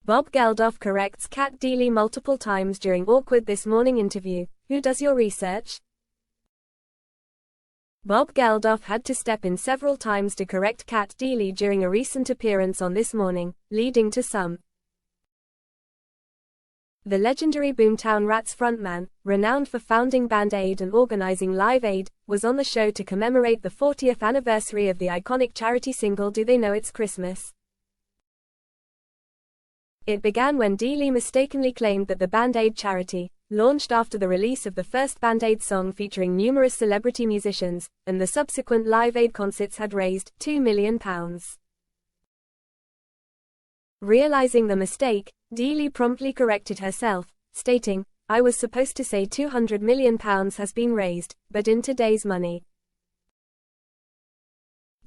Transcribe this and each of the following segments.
NewsBob Geldof corrects Cat Deeley multiple times during awkward This Morning interview. Who does your research? Bob Geldof had to step in several times to correct Cat Deeley during a recent appearance on This Morning, leading to some. The legendary Boomtown Rats frontman, renowned for founding Band Aid and organizing Live Aid, was on the show to commemorate the 40th anniversary of the iconic charity single Do They Know It's Christmas? It began when Deeley mistakenly claimed that the Band Aid charity, launched after the release of the first Band Aid song featuring numerous celebrity musicians, and the subsequent Live Aid concerts had raised £2 million. Realizing the mistake, Deeley promptly corrected herself, stating, "I was supposed to say £200 million has been raised, but in today's money."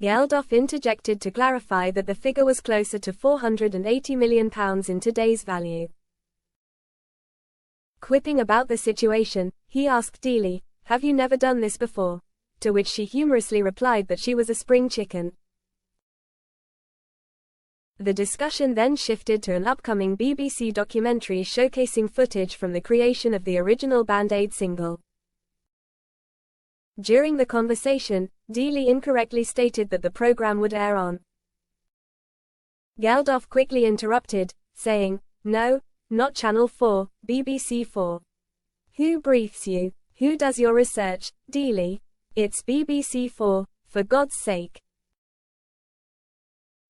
Geldof interjected to clarify that the figure was closer to £480 million in today's value. Quipping about the situation, he asked Deeley, "Have you never done this before?" To which she humorously replied that she was a spring chicken. The discussion then shifted to an upcoming BBC documentary showcasing footage from the creation of the original Band Aid single. During the conversation, Deeley incorrectly stated that the program would air on. Geldof quickly interrupted, saying, "No, not Channel 4, BBC 4. Who briefs you? Who does your research, Deeley? It's BBC 4, for God's sake."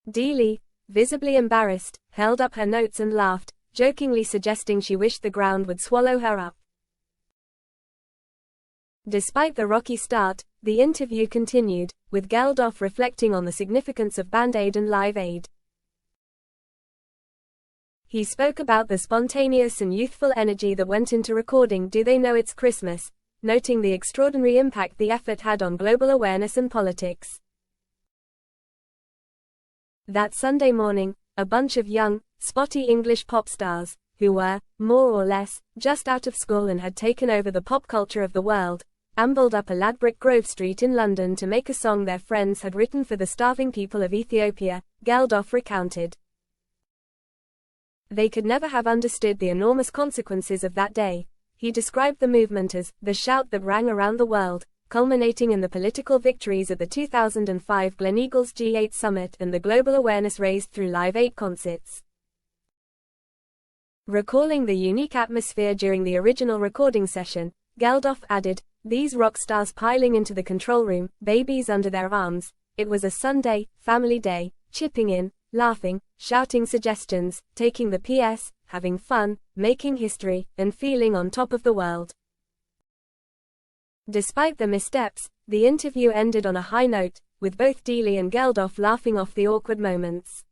Deeley, visibly embarrassed, held up her notes and laughed, jokingly suggesting she wished the ground would swallow her up. Despite the rocky start, the interview continued, with Geldof reflecting on the significance of Band Aid and Live Aid. He spoke about the spontaneous and youthful energy that went into recording Do They Know It's Christmas, noting the extraordinary impact the effort had on global awareness and politics. That Sunday morning, a bunch of young, spotty English pop stars, who were, more or less, just out of school and had taken over the pop culture of the world, ambled up a Ladbroke Grove Street in London to make a song their friends had written for the starving people of Ethiopia, Geldof recounted. They could never have understood the enormous consequences of that day. He described the movement as the shout that rang around the world, culminating in the political victories at the 2005 Gleneagles G8 Summit and the global awareness raised through Live Aid concerts. Recalling the unique atmosphere during the original recording session, Geldof added, "These rock stars piling into the control room, babies under their arms. It was a Sunday, family day, chipping in, laughing, shouting suggestions, taking the PS, having fun, making history, and feeling on top of the world." Despite the missteps, the interview ended on a high note, with both Deeley and Geldof laughing off the awkward moments.